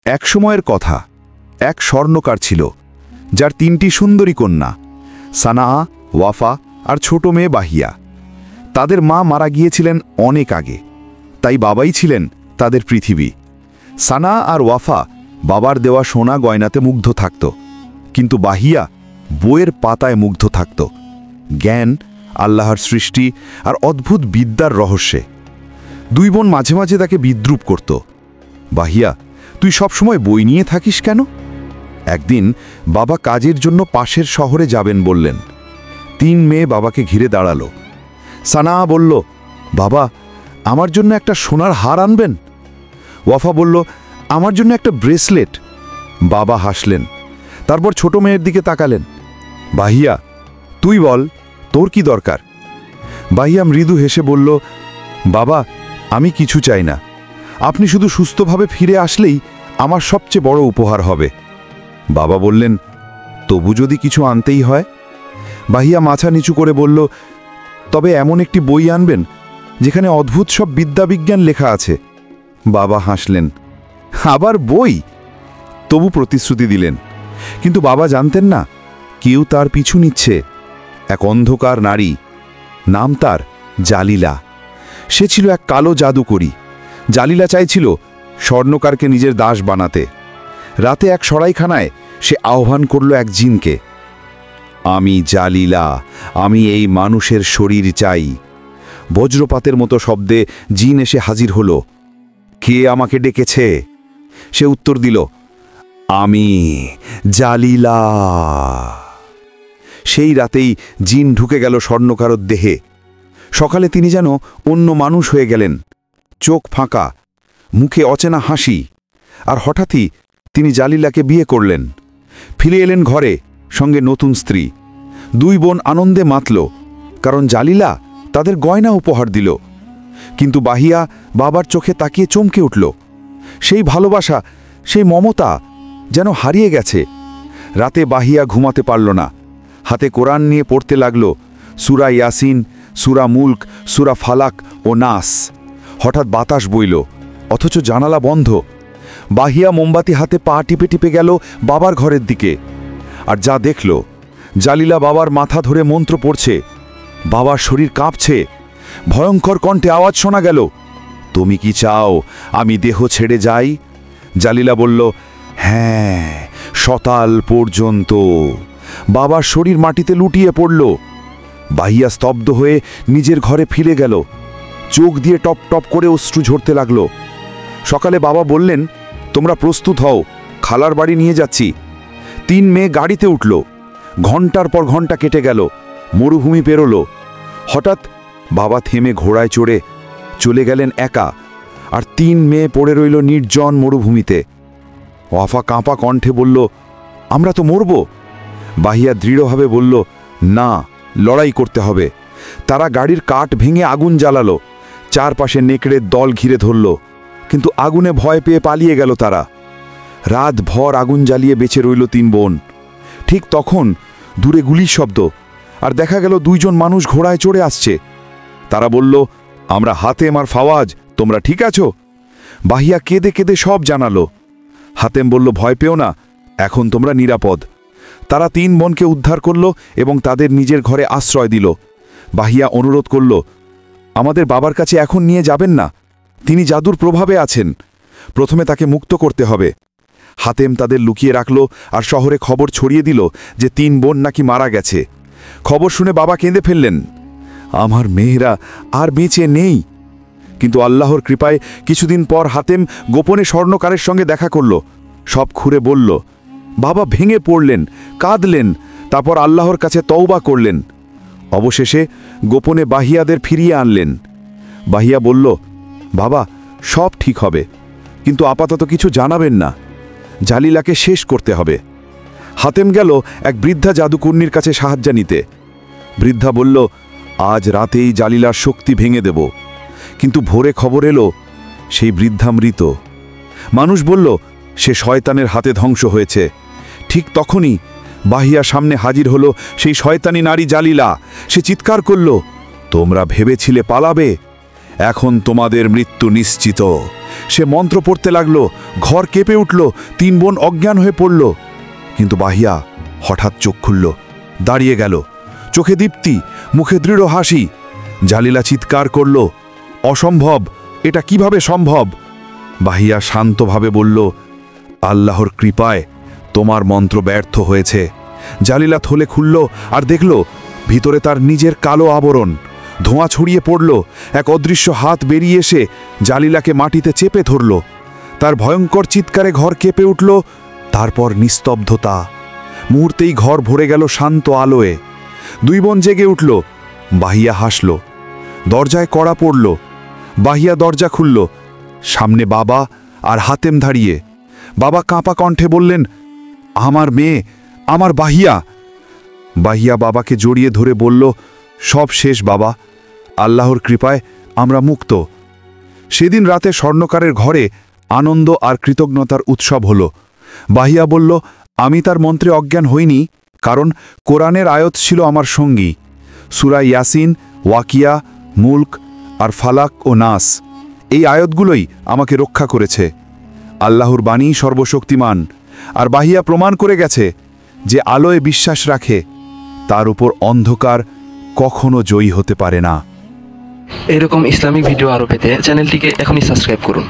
এক সময়ের কথা। এক স্বর্ণকার ছিল, যার 3টি সুন্দরী কন্যা, সানা, ওয়াফা আর ছোট মেয়ে বাহিয়া। তাদের মা মারা গিয়েছিলেন অনেক আগে, তাই বাবাই ছিলেন তাদের পৃথিবী। সানা আর ওয়াফা বাবার দেওয়া সোনা গয়নাতে মুগ্ধ থাকত, কিন্তু বাহিয়া বইয়ের পাতায় মুগ্ধ থাকত, জ্ঞান, আল্লাহর সৃষ্টি আর অদ্ভুত বিদ্যার রহস্যে। দুই বোন মাঝে মাঝে তাকে বিদ্রূপ করত। বাহিয়া, তুই সবসময় বই নিয়ে থাকিস কেন? একদিন বাবা কাজের জন্য পাশের শহরে যাবেন বললেন। 3 মেয়ে বাবাকে ঘিরে দাঁড়ালো। সানা বলল, বাবা, আমার জন্য একটা সোনার হার আনবেন? ওয়াফা বলল, আমার জন্য একটা ব্রেসলেট। বাবা হাসলেন, তারপর ছোট মেয়ের দিকে তাকালেন। বাহিয়া, তুই বল, তোর কি দরকার? বাহিয়া মৃদু হেসে বলল, বাবা, আমি কিছু চাই না, আপনি শুধু সুস্থভাবে ফিরে আসলেই আমার সবচেয়ে বড় উপহার হবে। বাবা বললেন, তবু যদি কিছু আনতেই হয়? বাহিয়া মাথা নিচু করে বলল, তবে এমন একটি বই আনবেন যেখানে অদ্ভুত সব বিদ্যাবিজ্ঞান লেখা আছে। বাবা হাসলেন, আবার বই? তবু প্রতিশ্রুতি দিলেন। কিন্তু বাবা জানতেন না, কেউ তার পিছু নিচ্ছে। এক অন্ধকার নারী, নাম তার জালিলা। সে ছিল এক কালো জাদুকরী। জালিলা চাইছিল স্বর্ণকারকে নিজের দাস বানাতে। রাতে এক সরাইখানায় সে আহ্বান করল এক জিনকে। আমি জালিলা, আমি এই মানুষের শরীর চাই। বজ্রপাতের মতো শব্দে জিন এসে হাজির হল। কে আমাকে ডেকেছে? সে উত্তর দিল, আমি জালিলা। সেই রাতেই জিন ঢুকে গেল স্বর্ণকারর দেহে। সকালে তিনি যেন অন্য মানুষ হয়ে গেলেন, চোখ ফাঁকা, মুখে অচেনা হাসি। আর হঠাৎই তিনি জালিলাকে বিয়ে করলেন। ফিরে এলেন ঘরে, সঙ্গে নতুন স্ত্রী। 2 বোন আনন্দে মাতল, কারণ জালিলা তাদের গয়না উপহার দিল। কিন্তু বাহিয়া বাবার চোখে তাকিয়ে চমকে উঠল। সেই ভালোবাসা, সেই মমতা যেন হারিয়ে গেছে। রাতে বাহিয়া ঘুমাতে পারল না। হাতে কোরআন নিয়ে পড়তে লাগল, সূরা ইয়াসিন, সূরা মুলক, সূরা ফালাক ও নাস। হঠাৎ বাতাস বইল, অথচ জানালা বন্ধ। বাহিয়া মোমবাতি হাতে পা টিপে টিপে গেল বাবার ঘরের দিকে। আর যা দেখল, জালিলা বাবার মাথা ধরে মন্ত্র পড়ছে। বাবার শরীর কাঁপছে। ভয়ঙ্কর কণ্ঠে আওয়াজ শোনা গেল, তুমি কি চাও আমি দেহ ছেড়ে যাই? জালিলা বলল, হ্যাঁ, শতাল পর্যন্ত। বাবার শরীর মাটিতে লুটিয়ে পড়ল। বাহিয়া স্তব্ধ হয়ে নিজের ঘরে ফিরে গেল। চোখ দিয়ে টপ টপ করে অশ্রু ঝরতে লাগল। সকালে বাবা বললেন, তোমরা প্রস্তুত হও, খালার বাড়ি নিয়ে যাচ্ছি। 3 মেয়ে গাড়িতে উঠল। ঘন্টার পর ঘন্টা কেটে গেল। মরুভূমি পেরোল। হঠাৎ বাবা থেমে ঘোড়ায় চড়ে চলে গেলেন একা। আর 3 মেয়ে পড়ে রইল নির্জন মরুভূমিতে। ওয়াফা কাঁপা কণ্ঠে বলল, আমরা তো মরব। বাহিয়া দৃঢ়ভাবে বলল, না, লড়াই করতে হবে। তারা গাড়ির কাঠ ভেঙে আগুন জ্বালালো। চারপাশে নেকড়ের দল ঘিরে ধরল, কিন্তু আগুনে ভয় পেয়ে পালিয়ে গেল তারা। রাত ভর আগুন জ্বালিয়ে বেঁচে রইল 3 বোন। ঠিক তখন দূরে গুলির শব্দ, আর দেখা গেল 2 জন মানুষ ঘোড়ায় চড়ে আসছে। তারা বলল, আমরা হাতেম আর ফাওয়াজ, তোমরা ঠিক আছো? বাহিয়া কেঁদে কেঁদে সব জানালো। হাতেম বলল, ভয় পেও না, এখন তোমরা নিরাপদ। তারা 3 বোনকে উদ্ধার করল এবং তাদের নিজের ঘরে আশ্রয় দিল। বাহিয়া অনুরোধ করল, আমাদের বাবার কাছে এখন নিয়ে যাবেন না, তিনি জাদুর প্রভাবে আছেন। প্রথমে তাকে মুক্ত করতে হবে। হাতেম তাদের লুকিয়ে রাখল আর শহরে খবর ছড়িয়ে দিল যে 3 বোন নাকি মারা গেছে। খবর শুনে বাবা কেঁদে ফেললেন, আমার মেয়েরা আর বেঁচে নেই। কিন্তু আল্লাহর কৃপায় কিছুদিন পর হাতেম গোপনে স্বর্ণকারের সঙ্গে দেখা করল। সব খুঁড়ে বলল। বাবা ভেঙে পড়লেন, কাঁদলেন, তারপর আল্লাহর কাছে তওবা করলেন। অবশেষে গোপনে বাহিয়াদের ফিরিয়ে আনলেন। বাহিয়া বলল, বাবা, সব ঠিক হবে, কিন্তু আপাতত কিছু জানাবেন না। জালিলাকে শেষ করতে হবে। হাতেম গেল এক বৃদ্ধা জাদুকর্ণীর কাছে সাহায্য নিতে। বৃদ্ধা বলল, আজ রাতেই জালিলার শক্তি ভেঙে দেব। কিন্তু ভোরে খবর এলো সেই বৃদ্ধা মৃত। মানুষ বলল, সে শয়তানের হাতে ধ্বংস হয়েছে। ঠিক তখনই বাহিয়া সামনে হাজির হলো সেই শয়তানি নারী জালিলা। সে চিৎকার করল, তোমরা ভেবেছিলে পালাবে, এখন তোমাদের মৃত্যু নিশ্চিত। সে মন্ত্র পড়তে লাগলো, ঘর কেঁপে উঠল, 3 বোন অজ্ঞান হয়ে পড়ল। কিন্তু বাহিয়া হঠাৎ চোখ খুলল, দাঁড়িয়ে গেল, চোখে দীপ্তি, মুখে দৃঢ় হাসি। জালিলা চিৎকার করল, অসম্ভব, এটা কিভাবে সম্ভব? বাহিয়া শান্তভাবে বলল, আল্লাহর কৃপায় তোমার মন্ত্র ব্যর্থ হয়েছে। জালিলা থলে খুলল আর দেখল ভিতরে তার নিজের কালো আবরণ। ধোঁয়া ছড়িয়ে পড়ল, এক অদৃশ্য হাত বেরিয়ে এসে জালিলাকে মাটিতে চেপে ধরল। তার ভয়ঙ্কর চিৎকারে ঘর কেঁপে উঠল, তারপর নিস্তব্ধতা। মুহূর্তেই ঘর ভরে গেল শান্ত আলোয়। 2 বোন জেগে উঠল। বাহিয়া হাসল। দরজায় কড়া পড়ল। বাহিয়া দরজা খুলল। সামনে বাবা আর হাতেম দাঁড়িয়ে। বাবা কাঁপা কণ্ঠে বললেন, আমার মেয়ে, আমার বাহিয়া। বাহিয়া বাবাকে জড়িয়ে ধরে বলল, সব শেষ বাবা, আল্লাহর কৃপায় আমরা মুক্ত। সেদিন রাতে স্বর্ণকারের ঘরে আনন্দ আর কৃতজ্ঞতার উৎসব হল। বাহিয়া বলল, আমি তার মন্ত্রে অজ্ঞান হইনি, কারণ কোরআনের আয়াত ছিল আমার সঙ্গী। সূরা ইয়াসিন, ওয়াকিয়া, মুলক আর ফালাক ও নাস, এই আয়াতগুলোই আমাকে রক্ষা করেছে। আল্লাহর বাণী সর্বশক্তিমান। আর বাহিয়া প্রমাণ করে গেছে, যে আলোয় বিশ্বাস রাখে তার উপর অন্ধকার কখনো জয়ী হতে পারে না। এরকম ইসলামিক ভিডিও আরও পেতে চ্যানেলটিকে এখনই সাবস্ক্রাইব করুন।